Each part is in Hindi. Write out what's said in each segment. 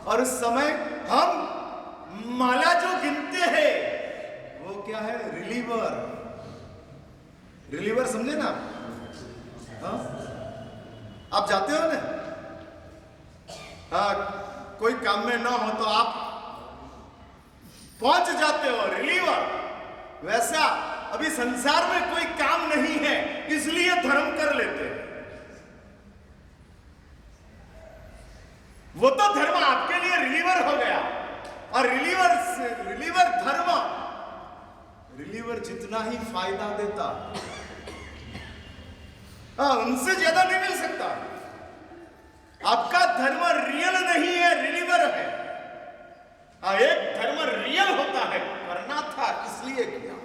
और उस समय हम माला जो गिनते हैं वो क्या है? रिलीवर। रिलीवर समझे ना? हाँ, आप जाते हो ना, हाँ, कोई काम में ना हो तो आप पहुंच जाते हो, रिलीवर। वैसा अभी संसार में कोई काम नहीं है इसलिए धर्म कर लेते हैं। वो तो धर्म आपके लिए रिलीवर हो गया, और रिलीवर धर्म, रिलीवर जितना ही फायदा देता, उनसे ज्यादा नहीं मिल सकता। आपका धर्म रियल नहीं है, रिलीवर है। एक धर्म रियल होता है, करना था इसलिए किया।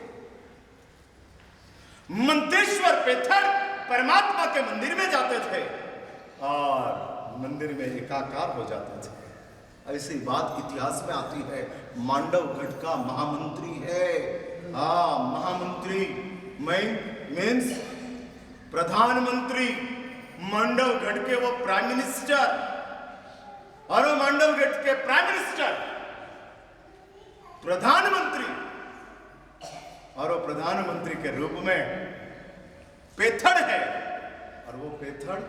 मंत्रेश्वर पेथर परमात्मा के मंदिर में जाते थे और मंदिर में एकाकार हो जाते थे। ऐसी बात इतिहास में आती है। मांडवगढ़ का महामंत्री है, महामंत्री मीन्स प्रधानमंत्री, मांडवगढ़ के वो प्राइम मिनिस्टर, और वो मांडवगढ़ के प्राइम मिनिस्टर प्रधानमंत्री, और वो प्रधानमंत्री के रूप में पेथड़ है। और वो पेथड़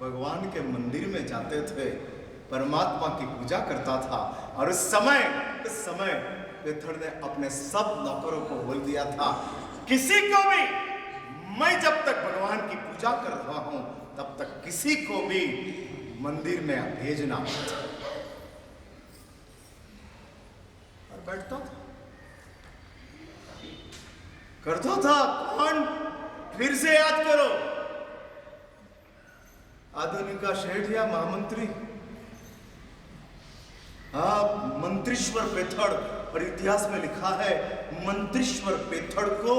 भगवान के मंदिर में जाते थे, परमात्मा की पूजा करता था। और इस समय पेथड़ ने अपने सब नौकरों को बोल दिया था, किसी को भी, मैं जब तक भगवान की पूजा कर रहा हूं तब तक किसी को भी मंदिर में भेजना मत। और बैठता था, करता था। कौन? फिर से याद करो, आधुनिका शेठ या महामंत्री, मंत्रीश्वर पेथड़। और इतिहास में लिखा है मंत्रीश्वर पेथड़ को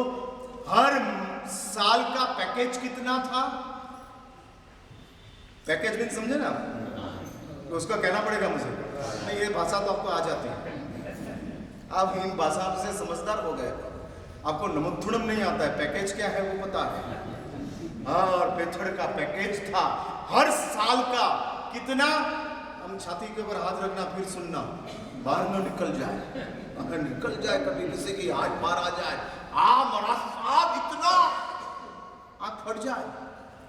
हर साल का पैकेज कितना था? पैकेज भी समझे ना, तो उसका कहना पड़ेगा मुझे, नहीं ये भाषा तो आपको आ जाती है, आप इन भाषा से समझदार हो गए, आपको नमुथुणम नहीं आता है, पैकेज क्या है वो पता है। और पेथड़ का पैकेज था हर साल का कितना? हम छाती के ऊपर हाथ रखना, फिर सुनना, बाहर न निकल जाए, अगर निकल जाए कभी किसी की हाथ बाहर आ जाए, मरा साहब इतना, आंख फट जाए,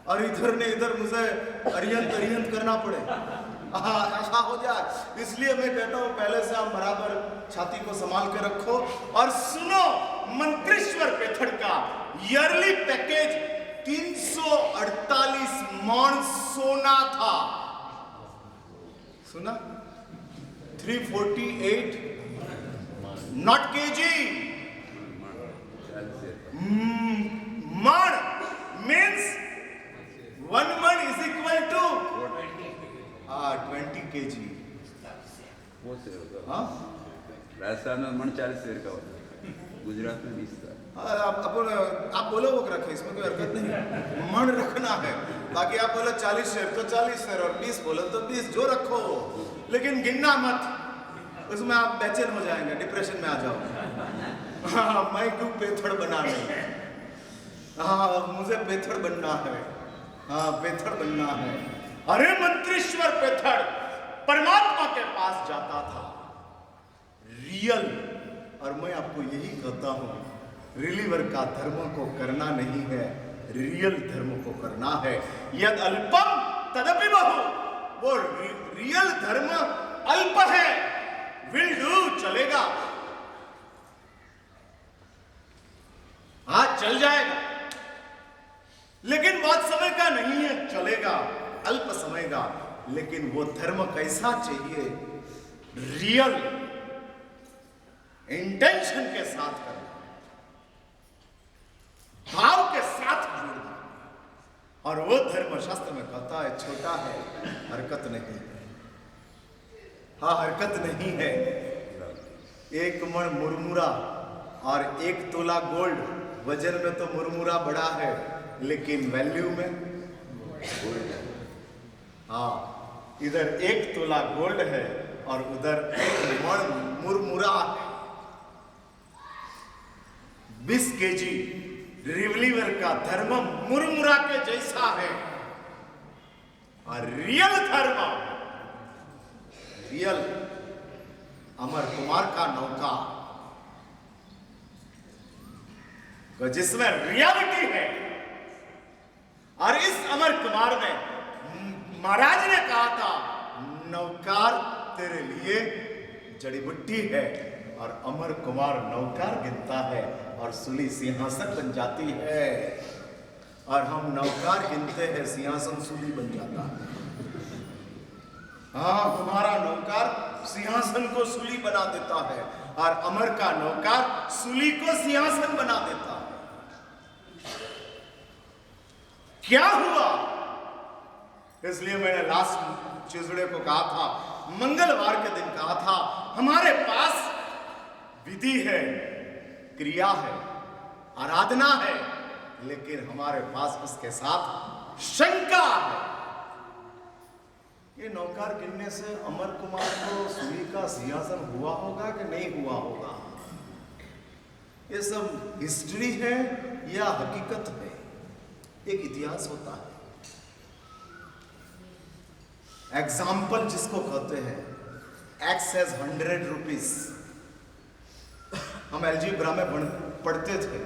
और इधर ने इधर मुझे अरियंत करना पड़े, ऐसा हो जाए। इसलिए मैं कहता हूं पहले से आप बराबर छाती को संभाल के रखो। और सुनो, मंत्रेश्वर पेथड़ का ईयरली पैकेज 348 मण सोना था। सुना? 348 नॉट केजी, मण मीन्स 1 मण is equal to 20 KG. Rajasthan में मण 40 शेर का होता है, गुजरात में 20 का। आप बोलो वो रखे, इसमें कोई हरकत नहीं, मण रखना है। बाकी आप बोलो 40 शेर तो 40 शेर, और 20 बोलो तो 20, जो रखो, लेकिन गिनना मत, उसमें आप बेचैन हो जाएंगे, डिप्रेशन में आ जाओ। मैं क्यों पेथड़ बना नहीं, मुझे पेथड़ बनना है, पेथड़ बनना है। अरे मंत्रेश्वर पेथड़ परमात्मा के पास जाता था, रियल। और मैं आपको यही कहता हूं, रिलीवर का धर्म को करना नहीं है, रियल धर्म को करना है। यद अल्पम तदपि बहु, वो रियल धर्म अल्प है, विल डू, चलेगा, हाँ चल जाएगा, लेकिन बहुत समय का नहीं है, चलेगा, अल्प समय का। लेकिन वो धर्म कैसा चाहिए? रियल इंटेंशन के साथ करना, भाव के साथ जुड़ना। और वो धर्म शास्त्र में कहता है छोटा है, हरकत नहीं है, हरकत नहीं है। 1 मण मुरमुरा और 1 तोला गोल्ड, वजन में तो मुरमुरा बड़ा है, लेकिन वैल्यू में इधर 1 तोला गोल्ड है और उधर 1 मण मुरमुरा है। 20 केजी रिलीवर का धर्म मुरमुरा के जैसा है, और रियल धर्म सीरियल अमर कुमार का नौका, जिसमें रियलिटी है। और इस अमर कुमार में महाराज ने कहा था, नौकार तेरे लिए जड़ी बूटी है, और अमर कुमार नौकार गिनता है और सूली सिंहासन बन जाती है, और हम नौकार गिनते हैं, सिंहासन सूली बन जाता है। हाँ, तुम्हारा नौकार सिंहासन को सूली बना देता है, और अमर का नौकार सूली को सिंहासन बना देता है। क्या हुआ? इसलिए मैंने लास्ट ट्यूसडे को कहा था, मंगलवार के दिन कहा था, हमारे पास विधि है, क्रिया है, आराधना है, लेकिन हमारे पास उसके साथ शंका है। ये नौकार गिनने से अमर कुमार को सूली का सिंहासन हुआ होगा कि नहीं हुआ होगा? ये सब हिस्ट्री है या हकीकत है? एक इतिहास होता है। एग्जाम्पल जिसको कहते हैं, एक्स हैज 100 रुपीज। हम अलजेब्रा में पढ़ते थे,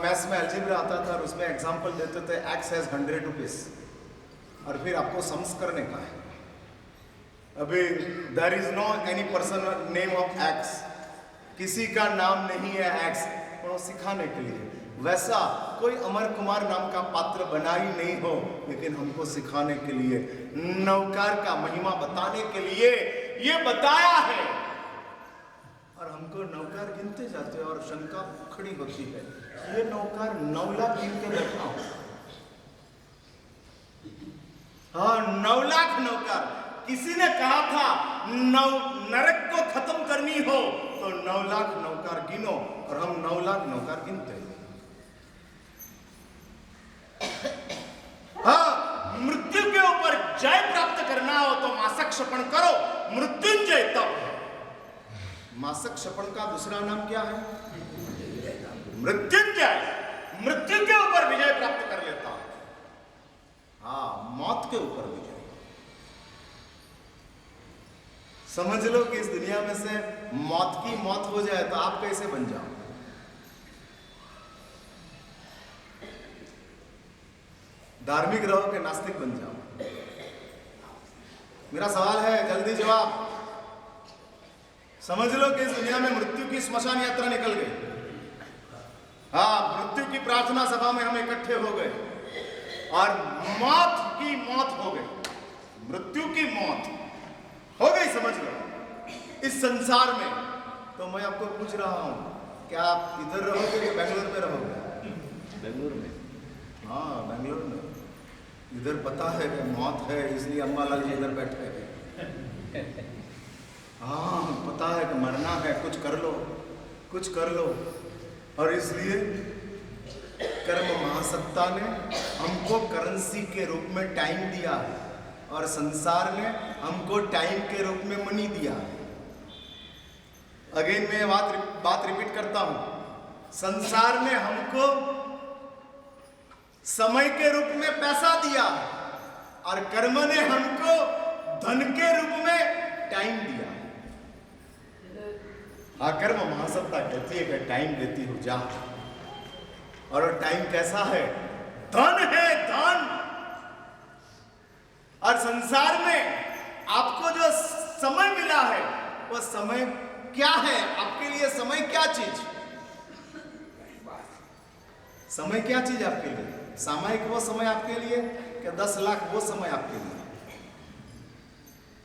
मैथ्स में अलजेब्रा आता था और उसमें एग्जाम्पल देते थे, एक्स हैज 100 रुपीज, और फिर आपको सम्स करने का है। अभी there is no any person name of X, किसी का नाम नहीं है एक्स, और सिखाने के लिए। वैसा कोई अमर कुमार नाम का पात्र बना ही नहीं हो, लेकिन हमको सिखाने के लिए, नौकार का महिमा बताने के लिए ये बताया है। और हमको नौकार गिनते जाते हैं और शंका खड़ी होती है, ये नौकार 9 लाख गिन के बैठा हो। हाँ, 9 लाख नौकार। किसी ने कहा था, नरक को खत्म करनी हो तो 9 लाख नौकार गिनो, और हम 9 लाख नौकार गिनते हैं। हाँ, मृत्यु के ऊपर जय प्राप्त करना हो तो मासक क्षपण करो, मृत्युंजय तप है। मासक क्षपण का दूसरा नाम क्या है? मृत्युंजय। मृत्यु के ऊपर विजय प्राप्त कर लेता है। हाँ, मौत के ऊपर विजय। समझ लो कि इस दुनिया में से मौत की मौत हो जाए तो आप कैसे बन जाओ? धार्मिक रहो कि नास्तिक बन जाओ? मेरा सवाल है, जल्दी जवाब। समझ लो कि इस दुनिया में मृत्यु की स्मशान यात्रा निकल गई। हाँ, मृत्यु की प्रार्थना सभा में हम इकट्ठे हो गए और मौत की मौत हो गई, मृत्यु की मौत हो गई। समझ लो इस संसार में। तो मैं आपको पूछ रहा हूं, क्या आप इधर रहोगे कि बेंगलोर में रहोगे? बेंगलोर में। हाँ, बेंगलोर में। इधर पता है कि मौत है, इसलिए अम्बालाल जी इधर बैठे हैं। हाँ, पता है कि मरना है, कुछ कर लो, कुछ कर लो। और इसलिए कर्म महासत्ता ने हमको करेंसी के रूप में टाइम दिया है, और संसार ने हमको टाइम के रूप में मनी दिया है। अगेन मैं बात रिपीट करता हूं, संसार ने हमको समय के रूप में पैसा दिया, और कर्म ने हमको धन के रूप में टाइम दिया। हाँ, कर्म महासत्ता कहती है कि टाइम देती हूं जा, और टाइम कैसा है? धन है, धन। और संसार में आपको जो समय मिला है, वह समय क्या है? आपके लिए समय क्या चीज? समय क्या चीज आपके लिए? सामयिक वो समय आपके लिए कि 10 लाख वो समय आपके लिए?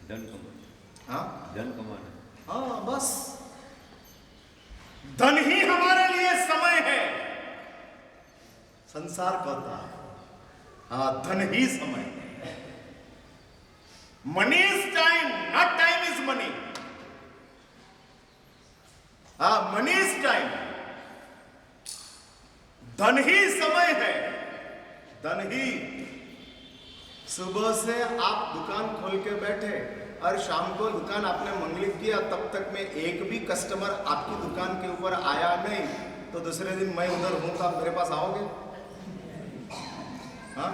धन कमाना। हाँ, धन कमाना। हाँ, बस धन ही हमारे लिए समय है। संसार कहता है, हाँ, धन ही समय है। Money is time, not time is money. हाँ, मनी इज टाइम, धन ही समय है, धन ही। सुबह से आप दुकान खोल के बैठे और शाम को दुकान आपने मंगलिक किया, तब तक में एक भी कस्टमर आपकी दुकान के ऊपर आया नहीं, तो दूसरे दिन मैं उधर हूं तो आप मेरे पास आओगे? हाँ,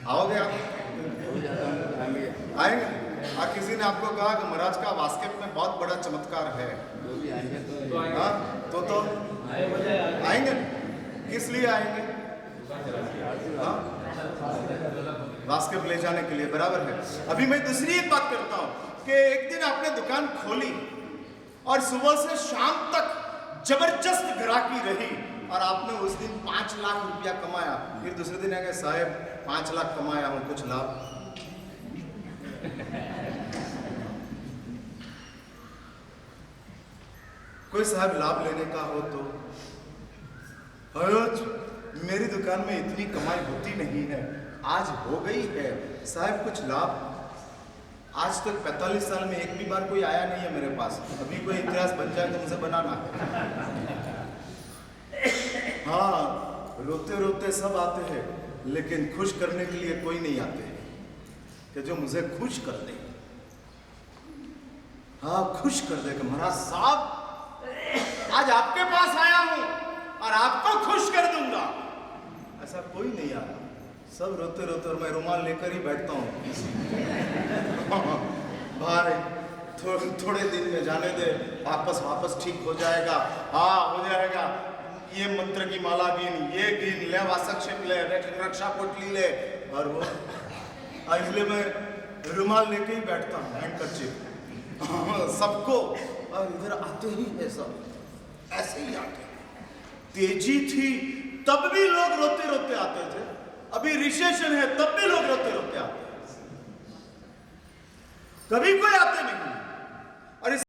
आओगे आप? आएंगे? किसी ने आपको कहा कि महाराज का वास्केट में बहुत बड़ा चमत्कार है, जो भी आएंगे तो हाँ तो आएंगे। किस लिए आएंगे? हाँ? वास्केट ले जाने के लिए, बराबर है। अभी मैं दूसरी एक बात करता हूँ कि एक दिन आपने दुकान खोली और सुबह से शाम तक जबरदस्त ग्राहकी रही और आपने उस दिन 5 लाख रुपया कमाया, फिर दूसरे दिन आगे साहब 5 लाख कमाया हूं, कुछ लाभ? कोई साहब लाभ लेने का हो तो हरोज मेरी दुकान में इतनी कमाई होती नहीं है, आज हो गई है साहब कुछ लाभ। आज तक 45 साल में एक भी बार कोई आया नहीं है मेरे पास। अभी कोई इतिहास बन जाए तो मुझे बनाना है। हाँ, रोते रोते सब आते हैं, लेकिन खुश करने के लिए कोई नहीं आते कि जो मुझे खुश कर दे। हाँ, खुश कर दे कि महाराज साहब आज आपके पास आया हूं और आपको खुश कर दूंगा, ऐसा कोई नहीं आया। सब रोते रोते, और मैं रुमाल लेकर ही बैठता हूँ। भाई थोड़े दिन में जाने दे, वापस ठीक हो जाएगा। हाँ हो जाएगा। ये मंत्र की माला गिन, ये गिन ले, वासक्षेप ले, रक्षा पोटली ले, और वो इसलिए मैं रुमाल लेके ही बैठता हूँ, हैंडकरचिप सबको। और इधर आते ही है सब, ऐसे ही आते। तेजी थी तब भी लोग रोते रोते आते थे, अभी रिसेशन है तब भी लोग रोते रोते आते हैं, कभी कोई आते नहीं।